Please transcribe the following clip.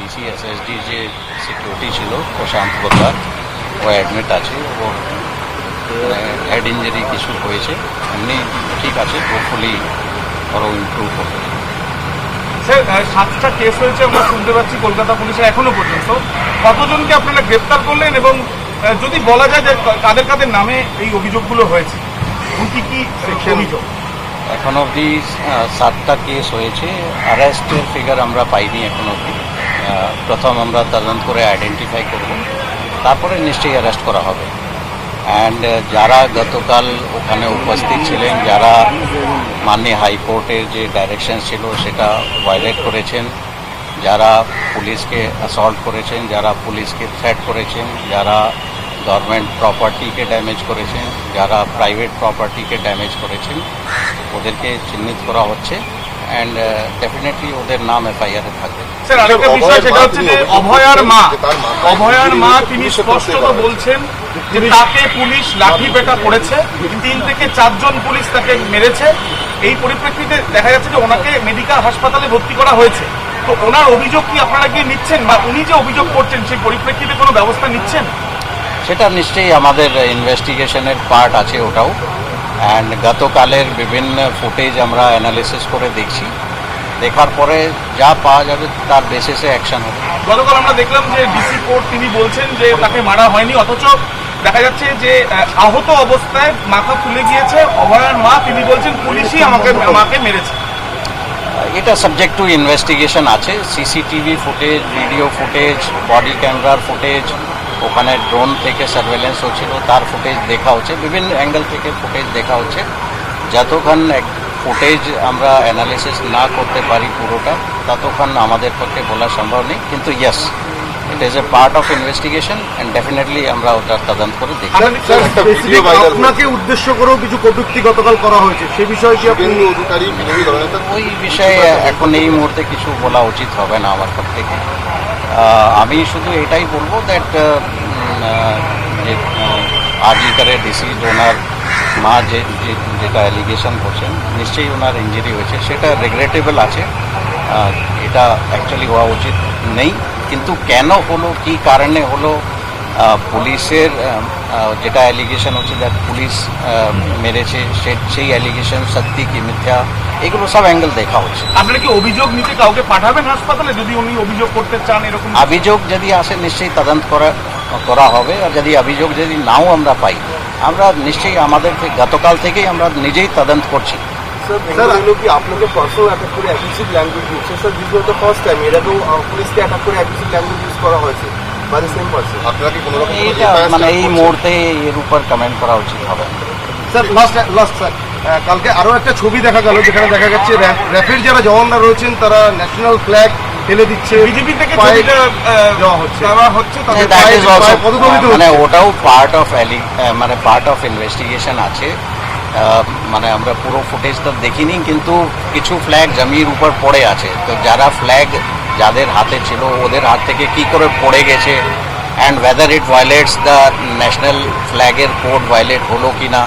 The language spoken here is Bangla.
ডিসি এসএসডি যে সিকিউরিটি ছিল প্রশান্ত পোদ্দার, ও অ্যাডমিট আছে, ও হেড ইঞ্জুরি কিছু হয়েছে, এমনি ঠিক আছে, হোপফুলি আরও ইমপ্রুভ হবে। স্যার 7টা কেস হয়েছে আমরা শুনতে পাচ্ছি কলকাতা পুলিশে এখনো পর্যন্ত, কতজনকে আপনারা গ্রেপ্তার করলেন এবং যদি বলা যায় যে কাদের কাদের নামে এই অভিযোগগুলো হয়েছে, কি কি অভিযোগ? এখন অবধি 7টা কেস হয়েছে, অ্যারেস্টের ফিগার আমরা পাইনি এখন অবধি। প্রথম আমরা তদন্ত করে আইডেন্টিফাই করব, তারপরে নিশ্চয়ই অ্যারেস্ট করা হবে। অ্যান্ড যারা গতকাল ওখানে উপস্থিত ছিলেন, যারা মাননীয় হাইকোর্টের যে ডাইরেকশন ছিল সেটা ভায়োলেট করেছেন, যারা পুলিশকে অ্যাসল্ট করেছেন, যারা পুলিশকে থ্রেট করেছেন, যারা গভর্নমেন্ট প্রপার্টিকে ড্যামেজ করেছেন, যারা প্রাইভেট প্রপার্টিকে ড্যামেজ করেছেন, ওদেরকে চিহ্নিত করা হচ্ছে অ্যান্ড ডেফিনেটলি ওদের নাম এফআইআরে থাকবে। স্যার আরেকটা বিষয় সেটা হচ্ছে যে অভয়ার মা তিনি স্পষ্টত বলছেন যে তাকে পুলিশ লাঠি পেটা করেছে, 3 থেকে 4 জন পুলিশ তাকে মেরেছে। এই পরিপ্রেক্ষিতে দেখা যাচ্ছে যে ওনাকে মেডিকেল হাসপাতালে ভর্তি করা হয়েছে। তো ওনার অভিযোগ কি আপনারা কি নিচ্ছেন, বা উনি যে অভিযোগ করছেন সেই পরিপ্রেক্ষিতে কোনো ব্যবস্থা নিচ্ছেন? সেটা নিশ্চয়ই আমাদের ইনভেস্টিগেশনের পার্ট আছে ওটাও। অ্যান্ড গতকালের বিভিন্ন ফুটেজ আমরা অ্যানালিসিস করে দেখছি, দেখার পরে যা পাওয়া যাবে তার বেসিসে অ্যাকশন হবে। গতকাল আমরা দেখলাম যে ডিসি কোর্ট তিনি বলছেন যে তাকে মারা হয়নি, অথচ দেখা যাচ্ছে যে আহত অবস্থায় মাথা ফুলে গিয়েছে অভয়ার মা, তিনি বলছেন পুলিশই আমাকে মেরেছে। এটা সাবজেক্ট টু ইনভেস্টিগেশন আছে, CCTV footage, video footage, body ক্যামেরার ফুটেজ, ওখানে ড্রোন থেকে সার্ভেলেন্স হচ্ছিল তার ফুটেজ দেখা হচ্ছে, বিভিন্ন অ্যাঙ্গেল থেকে ফুটেজ দেখা হচ্ছে। যতক্ষণ ফুটেজ আমরা অ্যানালিসিস না করতে পারি পুরোটা, ততক্ষণ আমাদের পক্ষে বলা সম্ভব নেই। কিন্তু yes, it is a part of investigation and definitely আমরা ওটার তদন্ত করে দেখি। আপনাকে উদ্দেশ্য করেও কিছু কটূক্তি গতকাল করা হয়েছে, সে বিষয়ে কি আপনি ওই বিষয়ে এখন এই মুহূর্তে কিছু বলা উচিত হবে না আমার পক্ষ থেকে। আমি শুধু এটাই বলবো দ্যাট আজিকারের ডিসি ওনার মা যেটা অ্যালিগেশন করছেন, নিশ্চয়ই ওনার ইঞ্জুরি হয়েছে, সেটা রেগ্রেটেবল আছে, এটা অ্যাকচুয়ালি হওয়া উচিত নেই। কিন্তু কেন হলো, কী কারণে হলো, পুলিশের যেটা অ্যালিগেশন হচ্ছে দ্যাট পুলিশ মেরেছে, সেই অ্যালিগেশন সত্যি কি মিথ্যা, এগুলো সব অ্যাঙ্গেল দেখা হচ্ছে। আপনারা কি অভিযোগ নিতে কাউকে পাঠাবেন হাসপাতালে যদি উনি অভিযোগ করতে চান? এরকম অভিযোগ যদি আসে নিশ্চয়ই তদন্ত করা হবে, আর যদি অভিযোগ যদি নাও আমরা পাই, আমরা নিশ্চয়ই আমাদের গতকাল থেকেই আমরা নিজেই তদন্ত করছি। স্যার এগুলো কি আপনাকে পার্সোনাল অ্যাটাক করে aggressive language use? Sir this was the first time এরা তো পুলিশকে অ্যাটাক করে অ্যাগ্রেসিভ ল্যাঙ্গুয়েজ ইউজ করা হয়েছে বাই দ্য সেম পারসন। আপনারা কি কোনো রকম মানে এই মুহূর্তে এর উপর কমেন্ট করা উচিত হবে। স্যার লাস্ট স্যার, কালকে আরো একটা ছবি দেখা গেল যেখানে দেখা যাচ্ছে র্যাফের যারা জওয়ানরা রয়েছেন তারা ন্যাশনাল ফ্ল্যাগ ফেলে দিচ্ছে, বিজেপি থেকে দেওয়া হচ্ছে। মানে ওটাও পার্ট অফ ইনভেস্টিগেশন আছে। মানে আমরা পুরো ফুটেজটা দেখিনি, কিন্তু কিছু ফ্ল্যাগ জমির উপর পড়ে আছে, তো যারা ফ্ল্যাগ যাদের হাতে ছিল ওদের হাত থেকে কি করে পড়ে গেছে, and whether it violates the national ফ্ল্যাগের কোড ভায়োলেট হলো কি না,